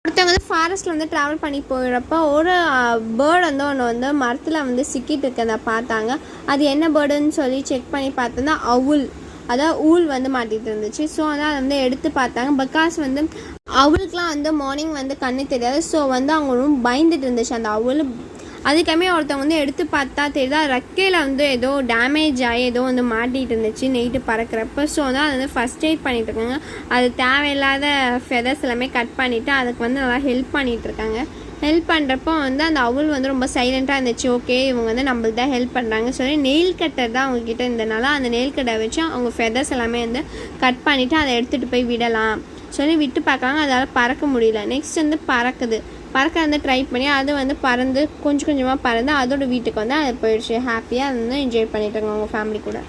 ஒருத்தவங்க வந்து ஃபாரஸ்ட்டில் வந்து ட்ராவல் பண்ணி போகிறப்போ ஒரு பேர்டு வந்து ஒன்று வந்து மரத்தில் வந்து சிக்கிட்டு இருக்கிறத பார்த்தாங்க. அது என்ன பேர்டுன்னு சொல்லி செக் பண்ணி பார்த்தோன்னா அவுல், அதாவது ஊல் வந்து மாட்டிகிட்டு இருந்துச்சு. ஸோ வந்து அதை வந்து எடுத்து பார்த்தாங்க. பிகாஸ் வந்து அவுளுக்குலாம் வந்து மார்னிங் வந்து கண்ணு தெரியாது. ஸோ வந்து அவங்க ரொம்ப பயந்துட்டு இருந்துச்சு அந்த அவுல். அதுக்காமே ஒருத்தவங்க வந்து எடுத்து பார்த்தா தெரியுதா ரெக்கையில் வந்து ஏதோ டேமேஜ் ஆகி ஏதோ வந்து மாட்டிகிட்டு இருந்துச்சு நைட்டு பறக்கிறப்ப. ஸோ வந்து அதை வந்து ஃபஸ்ட் எய்ட் பண்ணிகிட்ருக்காங்க. அது தேவையில்லாத ஃபெதர்ஸ் எல்லாமே கட் பண்ணிவிட்டு அதுக்கு வந்து நல்லா ஹெல்ப் பண்ணிகிட்ருக்காங்க. ஹெல்ப் பண்ணுறப்போ வந்து அந்த அவுல் வந்து ரொம்ப சைலண்ட்டாக இருந்துச்சு. ஓகே, இவங்க வந்து நம்மளுக்கு தான் ஹெல்ப் பண்ணுறாங்க சொல்லி நெயில் கட்டர் தான் அவங்கக்கிட்ட இருந்தனால அந்த நெயில் கட்டரை வச்சு அவங்க ஃபெதர்ஸ் எல்லாமே வந்து கட் பண்ணிவிட்டு அதை எடுத்துகிட்டு போய் விடலாம் சொல்லி விட்டு பார்க்குறாங்க. அதால் பறக்க முடியல. நெக்ஸ்ட் வந்து பறக்க வந்து ட்ரை பண்ணி அது வந்து பறந்து கொஞ்சம் கொஞ்சமாக பறந்து அதோட வீட்டுக்கு வந்து அது போயிடுச்சு. ஹாப்பியாக அது வந்து என்ஜாய் பண்ணிட்டு இருக்காங்க அவங்க ஃபேமிலி கூட.